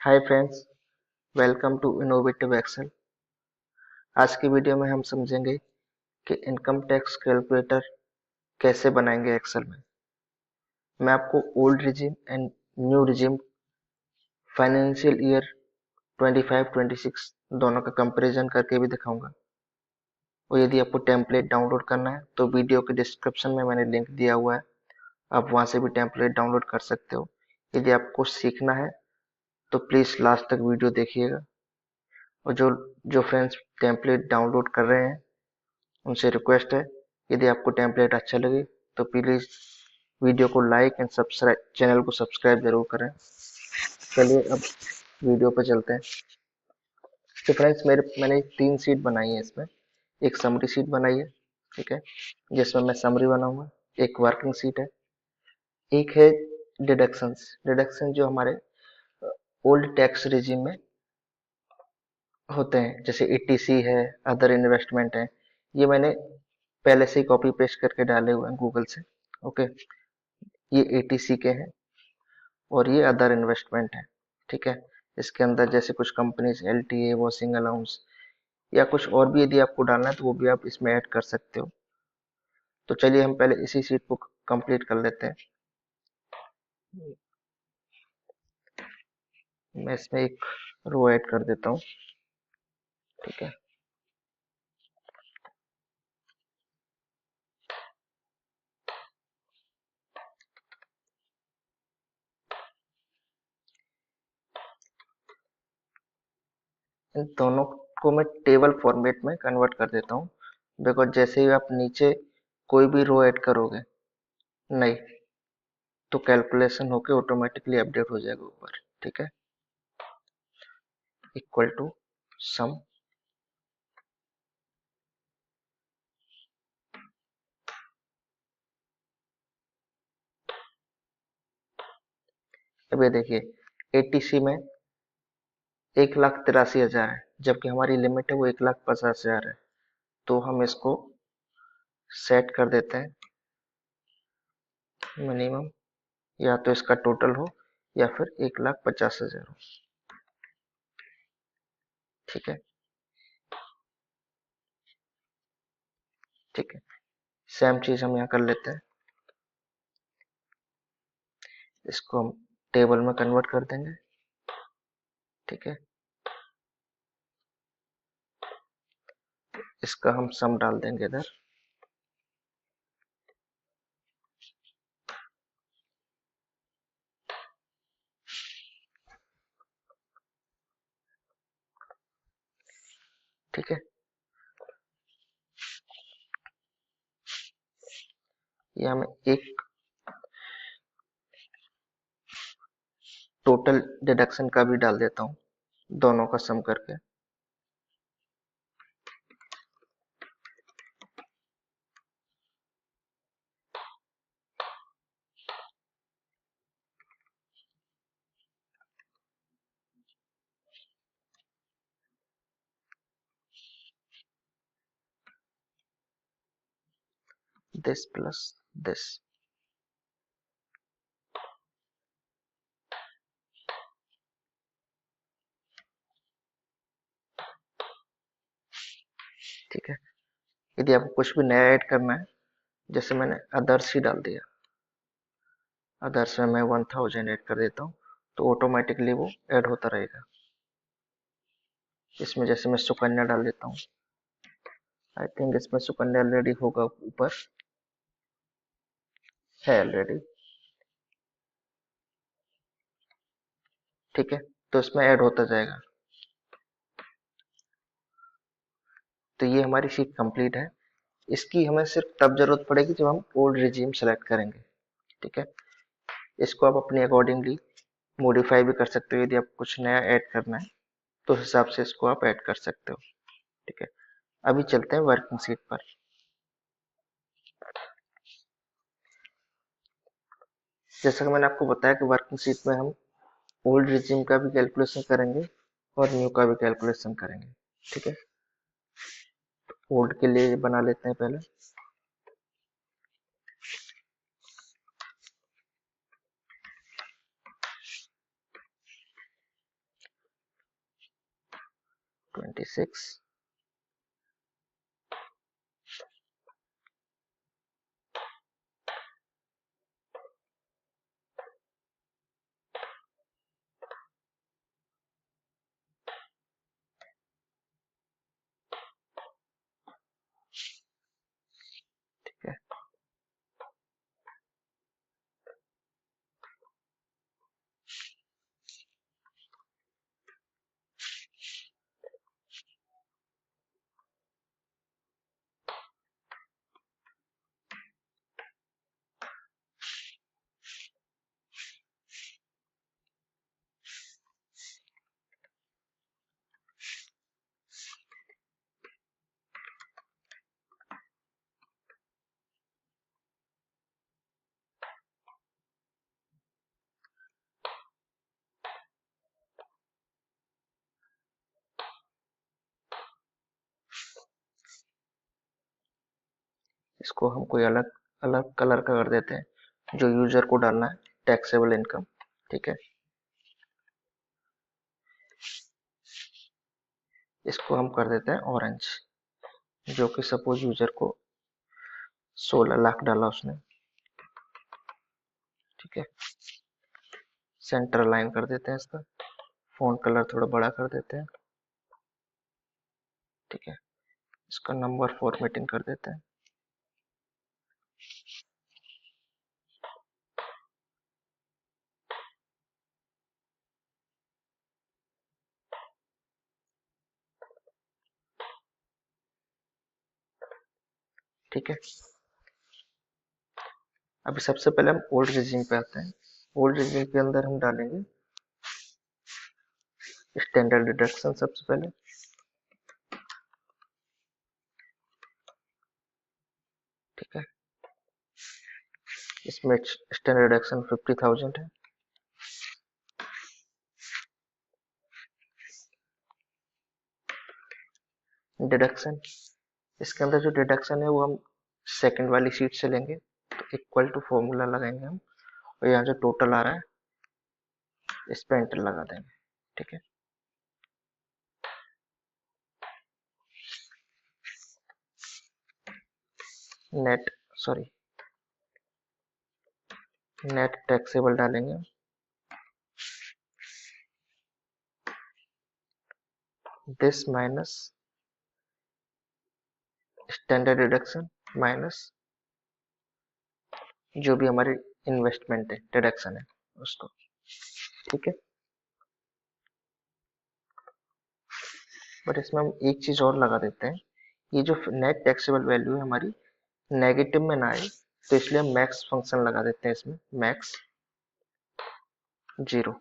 Hi friends, welcome to innovative excel. आज की video में हम समझेंगे कि इनकम टैक्स कैलकुलेटर कैसे बनाएंगे एक्सेल में। मैं आपको old regime and new regime financial year 25-26 दोनों का कंपैरिजन करके भी दिखाऊंगा। और यदि आपको टेम्पलेट डाउनलोड करना है तो वीडियो के डिस्क्रिप्शन में मैंने लिंक दिया हुआ है, आप वहां से भी टेम्पलेट डाउनलोड कर सकते हो। यदि आपको सीखना है तो प्लीज लास्ट तक वीडियो देखिएगा। और जो फ्रेंड्स टेम्पलेट डाउनलोड कर रहे हैं उनसे रिक्वेस्ट है, यदि आपको टेम्पलेट अच्छा लगे तो प्लीज वीडियो को लाइक एंड सब्सक्राइब, चैनल को सब्सक्राइब जरूर करें। चलिए अब वीडियो पर चलते हैं। तो फ्रेंड्स मैंने 3 शीट बनाई है। इसमें एक समरी शीट बनाई है, ठीक है, जिसमें मैं समरी बनाऊंगा। एक वर्किंग शीट है, एक है डिडक्शंस। डिडक्शन जो हमारे ओल्ड टैक्स रिजीम में होते हैं, जैसे ईटीसी है, अदर इन्वेस्टमेंट है। ये मैंने पहले से ही कॉपी पेस्ट करके डाले हुए हैं गूगल से। ओके, ये एटीसी के हैं और ये अदर इन्वेस्टमेंट है, ठीक है। इसके अंदर जैसे कुछ कंपनीज एलटीए, वॉशिंग अलाउंस या कुछ और भी यदि आपको डालना है तो वो भी आप इसमें ऐड कर सकते हो। तो चलिए हम पहले इसी शीट को कंप्लीट कर लेते हैं। मैं इसमें एक रो ऐड कर देता हूँ, ठीक है। इन दोनों को मैं टेबल फॉर्मेट में कन्वर्ट कर देता हूँ, बिकॉज जैसे ही आप नीचे कोई भी रो ऐड करोगे नहीं तो कैलकुलेशन होके ऑटोमेटिकली अपडेट हो जाएगा ऊपर, ठीक है। Equal to some. अब ये देखिए, एटीसी में 1,83,000 है, जबकि हमारी लिमिट है वो 1,50,000 है। तो हम इसको सेट कर देते हैं मिनिमम, या तो इसका टोटल हो या फिर 1,50,000 हो, ठीक है। ठीक है, सेम चीज हम यहाँ कर लेते हैं। इसको हम टेबल में कन्वर्ट कर देंगे, ठीक है। इसका हम सम डाल देंगे इधर, ठीक है। यहाँ मैं एक टोटल डिडक्शन का भी डाल देता हूँ, दोनों का सम करके। दिस प्लस दिस, ठीक है। यदि आपको कुछ भी नया ऐड करना है, जैसे मैंने अदर्स ही डाल दिया, अदर्स में मैं 1,000 ऐड कर देता हूँ तो ऑटोमेटिकली वो ऐड होता रहेगा। इसमें जैसे मैं सुकन्या डाल देता हूँ, आई थिंक इसमें सुकन्या ऑलरेडी होगा, ऊपर है ऑलरेडी, ठीक है। तो इसमें ऐड होता जाएगा। तो ये हमारी शीट कंप्लीट है। इसकी हमें सिर्फ तब जरूरत पड़ेगी जब हम ओल्ड रिजीम सेलेक्ट करेंगे, ठीक है। इसको आप अपने अकॉर्डिंगली मॉडिफाई भी कर सकते हो। यदि आप कुछ नया ऐड करना है तो उस हिसाब से इसको आप ऐड कर सकते हो, ठीक है। अभी चलते हैं वर्किंग शीट पर। जैसा कि मैंने आपको बताया कि वर्किंग शीट में हम ओल्ड रिजीम का भी कैलकुलेशन करेंगे और न्यू का भी कैलकुलेशन करेंगे, ठीक है। ओल्ड के लिए बना लेते हैं पहले। 26। ठीक है, इसको हम कोई अलग अलग कलर का कर देते हैं जो यूजर को डालना है, टैक्सेबल इनकम। ठीक है, इसको हम कर देते हैं ऑरेंज, जो कि सपोज यूजर को 16 लाख डाला उसने। ठीक है, सेंटर लाइन कर देते हैं इसका, फॉन्ट कलर थोड़ा बड़ा कर देते हैं। ठीक है, इसका नंबर फॉर्मेटिंग कर देते हैं। ठीक है, अभी सबसे पहले हम ओल्ड रिजीम पे आते हैं। ओल्ड रिजीम के अंदर हम डालेंगे स्टैंडर्ड डिडक्शन सबसे पहले। ठीक है, इसमें स्टैंडर्ड डिडक्शन 50,000 है। डिडक्शन, इसके अंदर जो डिडक्शन है वो हम सेकंड वाली शीट से लेंगे, तो इक्वल टू फॉर्मूला लगाएंगे हम, और यहाँ जो टोटल आ रहा है इस पे एंटर लगा देंगे। ठीक है, नेट सॉरी नेट टैक्सेबल डालेंगे, this minus standard deduction minus जो भी हमारी इन्वेस्टमेंट है, डिडक्शन है उसको। ठीक है, बट इसमें हम एक चीज और लगा देते हैं, ये जो नेट टैक्सेबल वैल्यू है हमारी नेगेटिव में ना आए, तो इसलिए हम मैक्स फंक्शन लगा देते हैं इसमें, मैक्स 0।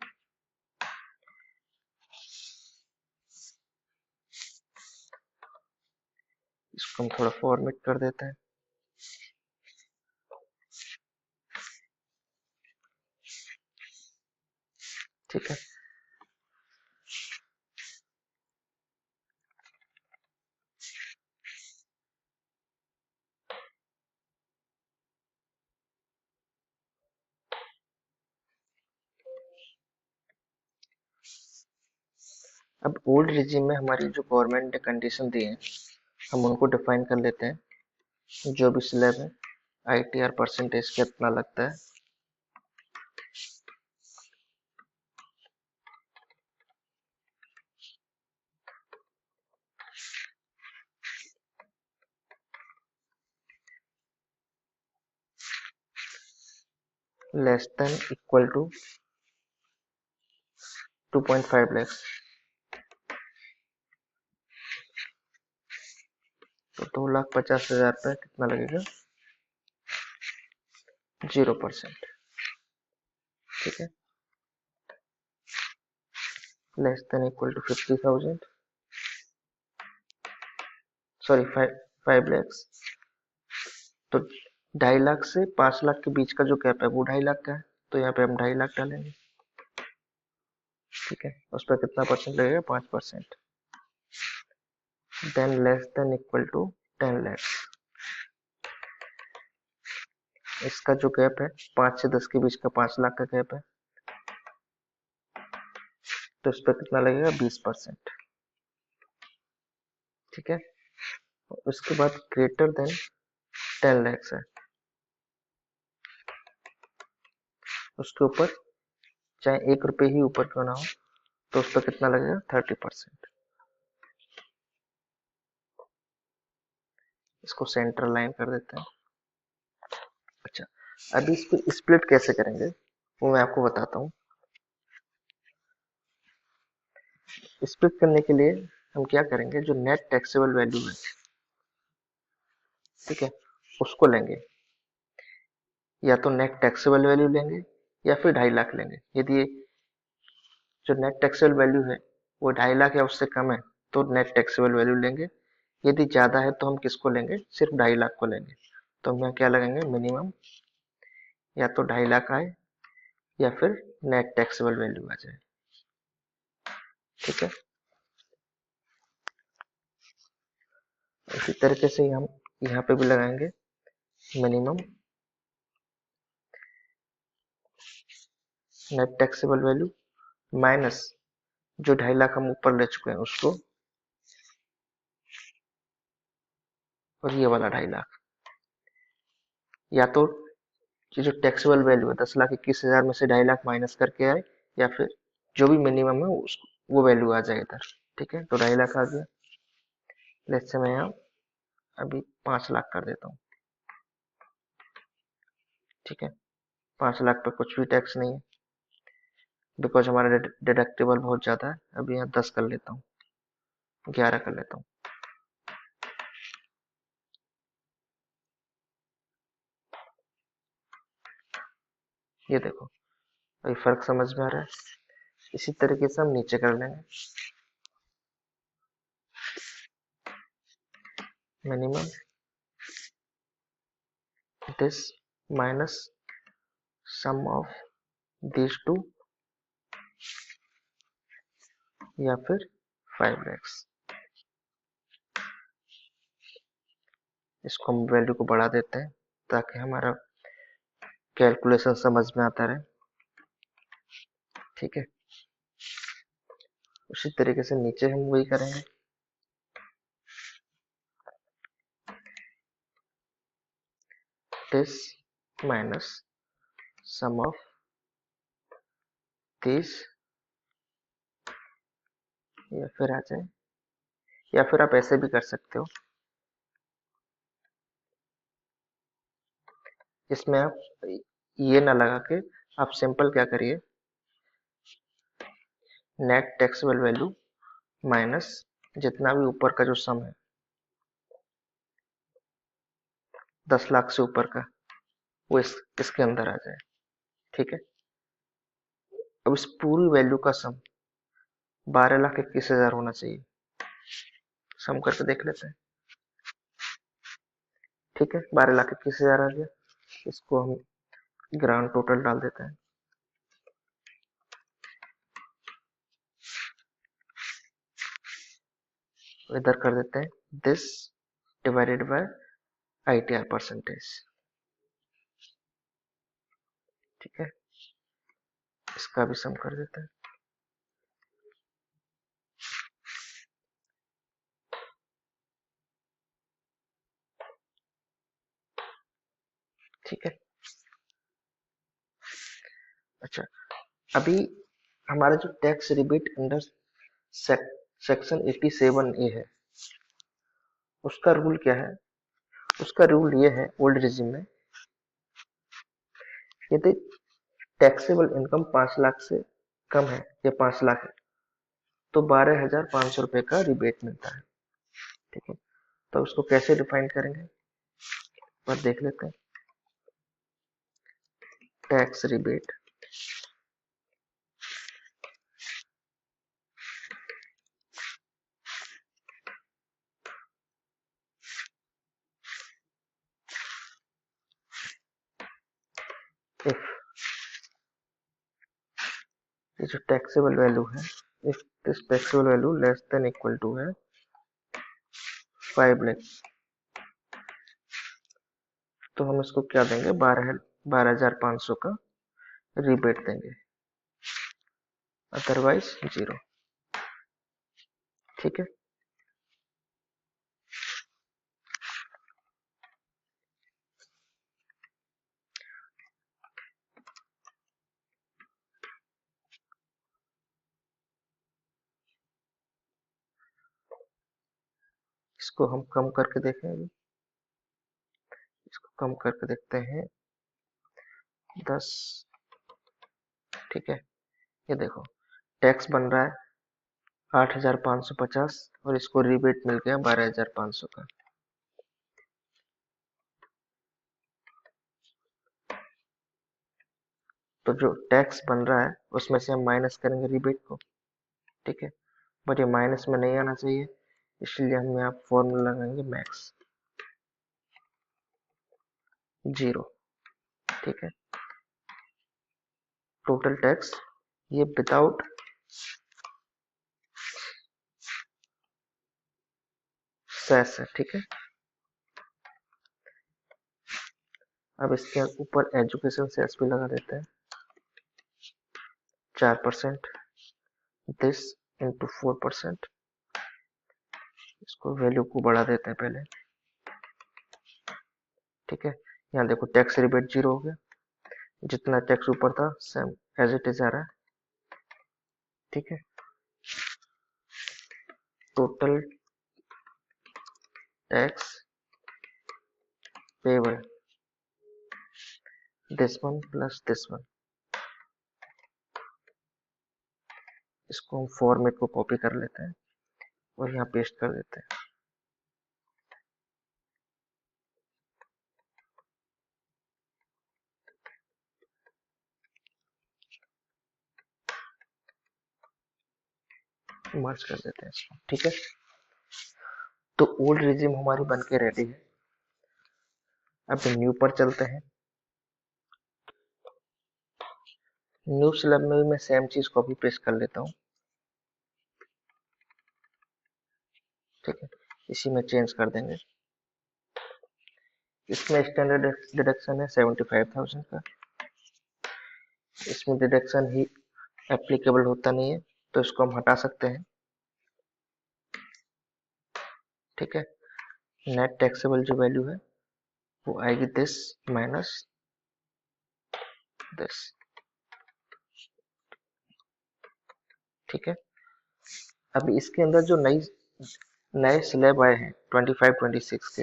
इसको हम थोड़ा फॉर्मेट कर देते हैं। ठीक है, अब ओल्ड रिजीम में हमारी जो गवर्नमेंट ने कंडीशन दी है हम उनको डिफाइन कर लेते हैं। जो भी स्लैब है, आईटीआर परसेंटेज कितना लगता है, less than equal to 2.5 lakh, तो 2,50,000 पे कितना लगेगा, 0%। ठीक है, less than equal to 50,000, sorry 5 lakh, तो 2.5 लाख से 5 लाख के बीच का जो गैप है वो 2.5 लाख का है, तो यहाँ पे हम 2.5 लाख डालेंगे। ठीक है, उस पर कितना परसेंट लगेगा, 5%। Then less than equal to 10 lakh, इसका जो गैप है 5 से 10 के बीच का 5 लाख का गैप है, तो इस पर कितना लगेगा, 20%। ठीक है। उसके बाद ग्रेटर देन 10 lakhs है, उसके ऊपर चाहे 1 रुपये ही ऊपर क्यों ना हो, तो उस पर कितना लगेगा 30%। इसको सेंट्रल लाइन कर देते हैं। अच्छा, अभी इसको स्प्लिट कैसे करेंगे वो मैं आपको बताता हूँ। स्प्लिट करने के लिए हम क्या करेंगे, जो नेट टैक्सेबल वैल्यू है, ठीक है, उसको लेंगे। या तो नेट टैक्सेबल वैल्यू लेंगे या फिर 2.5 लाख लेंगे। यदि जो नेट टैक्सेबल वैल्यू है वो 2.5 लाख या उससे कम है तो नेट टैक्सेबल वैल्यू लेंगे। यदि ज्यादा है तो हम किसको लेंगे, सिर्फ 2.5 लाख को लेंगे। तो हम यहाँ क्या लगाएंगे, मिनिमम या तो 2.5 लाख आए या फिर नेट टैक्सेबल वैल्यू आ जाए। ठीक है, इसी तरीके से हम यहाँ पे भी लगाएंगे minimum net taxable value minus जो 2.5 लाख हम ऊपर ले चुके हैं उसको, और ये वाला 2.5 लाख। या तो ये जो टैक्सेबल वैल्यू है 10,21,000 में से 2.5 लाख माइनस करके आए, या फिर जो भी मिनिमम है वो वैल्यू आ जाए इधर। ठीक है, तो 2.5 लाख आ गया। लेट्स से मैं यहाँ अभी 5 लाख कर देता हूँ। ठीक है, 5 लाख पे कुछ भी टैक्स नहीं है बिकॉज हमारा डिडक्टिबल बहुत ज्यादा है। अभी यहाँ 10 कर लेता हूँ, 11 कर लेता हूँ। ये देखो, अभी फर्क समझ में आ रहा है। इसी तरीके से हम नीचे कर लेंगे minimum this minus sum of this two या फिर 5 lakhs। इसको हम वैल्यू को बढ़ा देते हैं ताकि हमारा कैलकुलेशन समझ में आता रहे। ठीक है, उसी तरीके से नीचे हम वही करेंगे। This minus sum of this या फिर आ जाए, या फिर आप ऐसे भी कर सकते हो, इसमें आप ये ना लगा के आप सिंपल क्या करिए, नेट टैक्सेबल वैल्यू माइनस जितना भी ऊपर का जो सम है 10 लाख से ऊपर का, वो इसके अंदर आ जाए। ठीक है, अब इस पूरी वैल्यू का सम 12,21,000 होना चाहिए। सम करके देख लेते हैं। ठीक है, 12,21,000 आ गया। इसको हम ग्रांड टोटल डाल देते हैं। इधर कर देते हैं this divided by ITR percentage. ठीक है, इसका भी सम कर देते हैं। ठीक है, अच्छा, अभी हमारा जो tax rebate under section 87A है, उसका रूल क्या है। उसका रूल ये है, ओल्ड रिजिम में यदि टैक्सेबल इनकम 5 लाख से कम है या 5 लाख है तो 12,500 रुपए का रिबेट मिलता है। ठीक है, तो उसको कैसे डिफाइन करेंगे पर देख लेते हैं। टैक्स रिबेट इफ, ये जो टैक्सेबल वैल्यू है, if this taxable value less than equal to है 5 लाख, तो हम इसको क्या देंगे, 12,500 का रिबेट देंगे, अदरवाइज 0। ठीक है, इसको हम कम करके देखें अभी। इसको कम करके देखते हैं 10। ठीक है, ये देखो टैक्स बन रहा है 8,550 और इसको रिबेट मिल गया 12,500 का। तो जो टैक्स बन रहा है उसमें से हम माइनस करेंगे रिबेट को। ठीक है, बट ये माइनस में नहीं आना चाहिए, इसलिए हम यहाँ फॉर्मूला लगाएंगे मैक्स 0। ठीक है, टोटल टैक्स ये विदाउट सेस है। ठीक है, अब इसके ऊपर एजुकेशन सेस भी लगा देते हैं 4%, दिस इंटू 4%। इसको वैल्यू को बढ़ा देते हैं पहले। ठीक है, यहाँ देखो टैक्स रिबेट 0 हो गया, जितना टैक्स ऊपर था सेम एज इट इज आ रहा है। ठीक है, total tax payable this one plus this one. इसको हम फॉर्मेट को कॉपी कर लेते हैं और यहाँ पेस्ट कर देते हैं। मर्ज कर देते हैं इसको। ठीक है, तो ओल्ड रिज्यूम हमारी बन के रेडी है। अब न्यू पर चलते हैं। न्यू स्लैब में भी मैं सेम चीज कॉपी पेस्ट कर लेता हूँ। ठीक है, इसी में चेंज कर देंगे। इसमें स्टैंडर्ड डिडक्शन है 75,000 का। इसमें डिडक्शन ही एप्लीकेबल होता नहीं है, तो इसको हम हटा सकते हैं। ठीक है, नेट टैक्सेबल जो वैल्यू है वो आएगी दिस माइनस दिस। ठीक है, अभी इसके अंदर जो नए स्लैब आए हैं 25-26 के,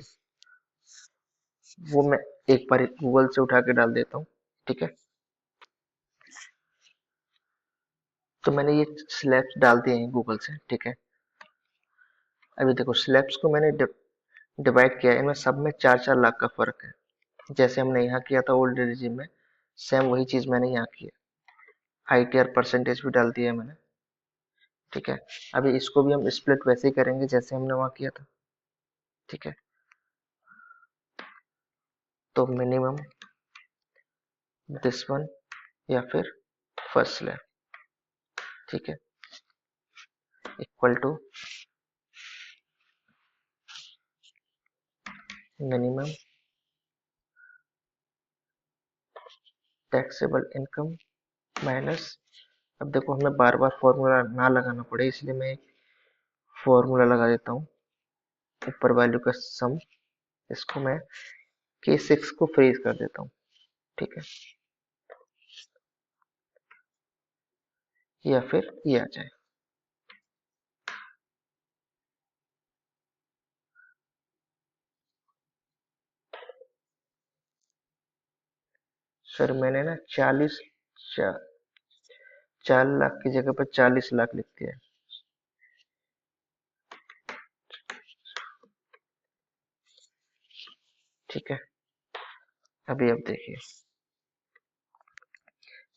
वो मैं एक बार गूगल से उठा के डाल देता हूँ। ठीक है, तो मैंने ये स्लैब्स डाल दिए हैं गूगल से। ठीक है, अभी देखो स्लैब्स को मैंने डिवाइड किया है, इनमें सब में 4-4 लाख का फर्क है। जैसे हमने यहाँ किया था ओल्ड रिजिम में, सेम वही चीज मैंने यहाँ की है। आईटीआर परसेंटेज भी डाल दिया है मैंने। ठीक है, अभी इसको भी हम स्प्लिट वैसे ही करेंगे जैसे हमने वहाँ किया था। ठीक है, तो मिनिमम दिस वन या फिर फर्स्ट स्लैब। ठीक है, equal to minimum taxable income minus. अब देखो हमें बार बार फॉर्मूला ना लगाना पड़े, इसलिए मैं एक फॉर्मूला लगा देता हूँ ऊपर वैल्यू का सम। इसको मैं K6 को फ्रीज कर देता हूँ। ठीक है, या फिर ये आ जाए। सर मैंने ना 4 लाख की जगह पर 40 लाख लिख दिया है। ठीक है, अभी अब देखिए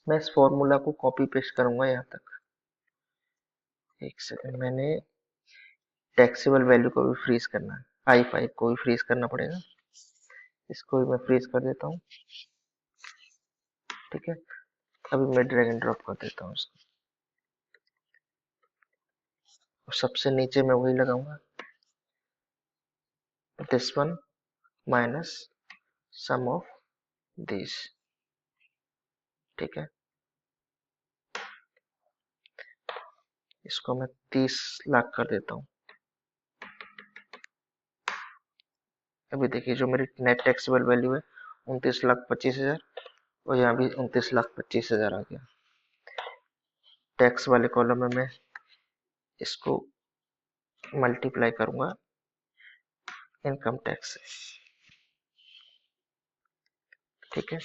मैं इस फॉर्मूला को कॉपी पेस्ट करूंगा यहाँ तक। एक सेकंड, मैंने टैक्सेबल वैल्यू को भी फ्रीज करना है, I5 को भी फ्रीज करना पड़ेगा। इसको भी मैं फ्रीज कर देता हूँ। ठीक है, अभी मैं ड्रैग एंड ड्रॉप कर देता हूँ इसको, और सबसे नीचे मैं वही लगाऊंगा this one minus sum of this. ठीक है, इसको मैं 30 लाख कर देता हूँ। अभी देखिए जो मेरी नेट टैक्सेबल वैल्यू है 29,25,000, और यहाँ भी 29,25,000 आ गया। टैक्स वाले कॉलम में मैं इसको मल्टीप्लाई करूंगा इनकम टैक्स से। ठीक है,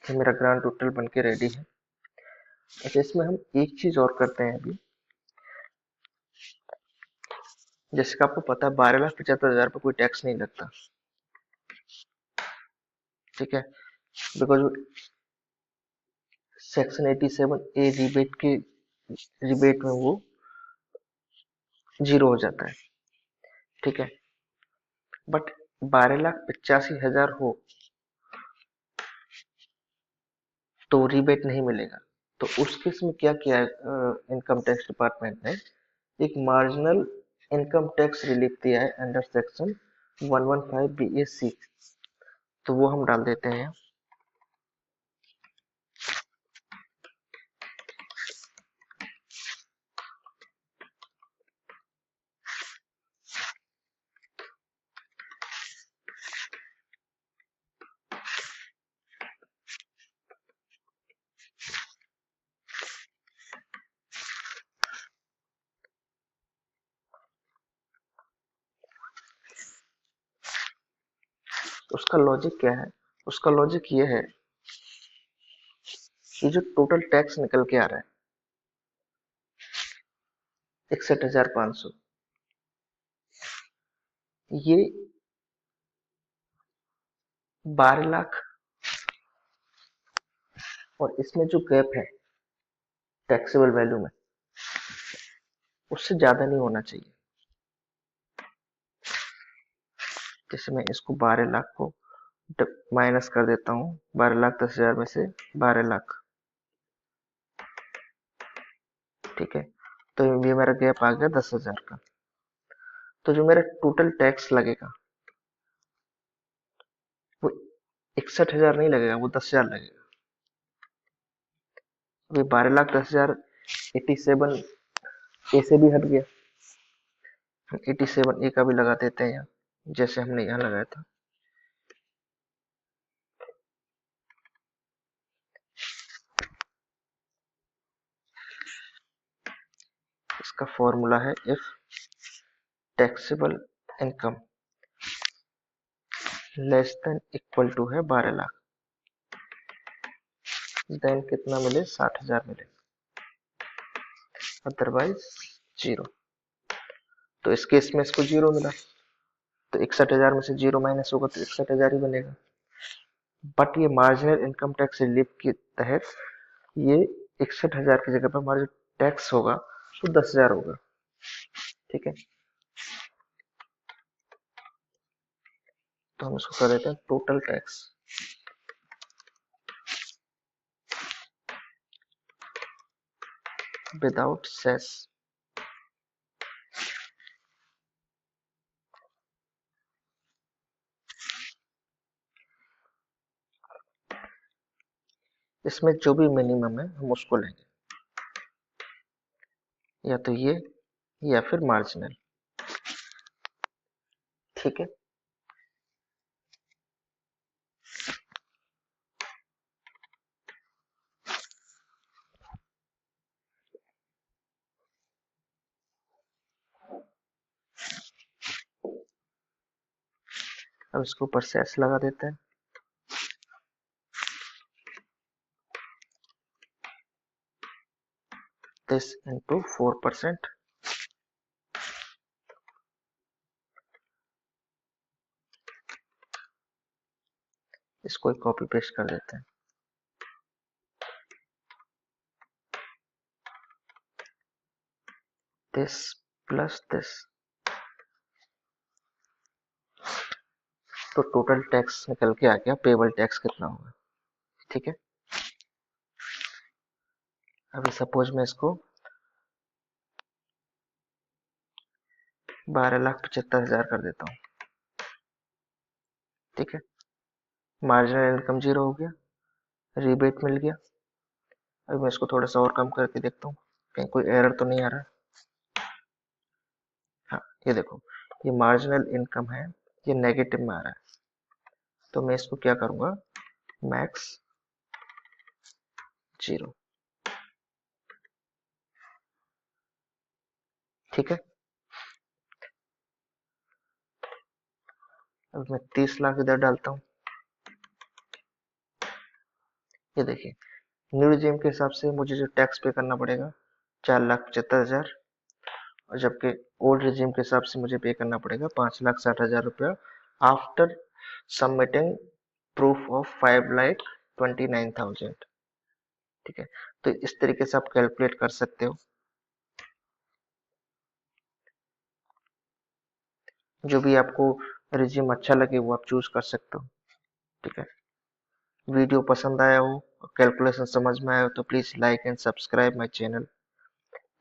ये मेरा ग्रांड टोटल बन के रेडी है। अच्छा, इसमें हम एक चीज और करते हैं अभी। जैसे कि आपको पता है 12,75,000 पर कोई टैक्स नहीं लगता। ठीक है, बिकॉज सेक्शन 87A रिबेट में वो 0 हो जाता है। ठीक है, बट 12,85,000 हो तो रिबेट नहीं मिलेगा। तो उस केस में क्या किया है इनकम टैक्स डिपार्टमेंट ने, एक मार्जिनल इनकम टैक्स रिलीफ दिया है अंडर सेक्शन 115BAC। तो वो हम डाल देते हैं। उसका लॉजिक क्या है? उसका लॉजिक ये है कि जो टोटल टैक्स निकल के आ रहा है 61,500, ये 12 लाख और इसमें जो गैप है टैक्सेबल वैल्यू में, उससे ज्यादा नहीं होना चाहिए। जैसे मैं इसको 12 लाख को माइनस कर देता हूँ, 12,10,000 में से 12 लाख। ठीक है, तो ये मेरा गैप आ गया 10,000 का। तो जो मेरा टोटल टैक्स लगेगा वो 61,000 नहीं लगेगा, वो 10,000 लगेगा। अभी 12,10,000 87A से भी हट गया, 87A का भी लगा देते हैं यहाँ, जैसे हमने यहाँ लगाया था। इसका फॉर्मूला है if taxable income less than equal to है 12 लाख, देन कितना मिले, 60,000 मिले, अदरवाइज 0। तो इस केस में इसको 0 मिला, तो 61,000 में से 0 माइनस होगा तो 61,000 ही बनेगा। बट ये मार्जिनल इनकम टैक्स रिलीफ के तहत ये 61,000 की जगह पर हमारा जो टैक्स होगा वो 10,000 होगा। ठीक है, तो हम इसको कर देते हैं टोटल टैक्स विदाउट सेस। इसमें जो भी मिनिमम है हम उसको लेंगे, या तो ये या फिर मार्जिनल। ठीक है, अब इसके ऊपर सेस लगा देते हैं। This into 4%। इसको कॉपी पेस्ट कर देते हैं। दिस प्लस दिस, तो टोटल टैक्स निकल के आ गया, पेबल टैक्स कितना होगा। ठीक है, अभी सपोज मैं इसको 12,75,000 कर देता हूँ। ठीक है, मार्जिनल इनकम 0 हो गया, रिबेट मिल गया। अभी मैं इसको थोड़ा सा और कम करके देखता हूँ कहीं कोई एरर तो नहीं आ रहा। हाँ, ये देखो, ये मार्जिनल इनकम है, ये नेगेटिव में आ रहा है। तो मैं इसको क्या करूंगा, मैक्स 0। ठीक है, अब मैं 30 लाख इधर डालता हूँ। ये देखिए, न्यू रिजीम के हिसाब से मुझे जो टैक्स पे करना पड़ेगा 4,75,000, और जबकि ओल्ड रिजीम के हिसाब से मुझे पे करना पड़ेगा 5,60,000 रुपया आफ्टर सबमिटिंग प्रूफ ऑफ 5,29,000। ठीक है, तो इस तरीके से आप कैलकुलेट कर सकते हो। जो भी आपको रिज्यूम अच्छा लगे वो आप चूज कर सकते हो। ठीक है, वीडियो पसंद आया हो, कैलकुलेशन समझ में आया हो तो please like and subscribe my channel.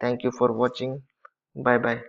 Thank you for watching. Bye bye.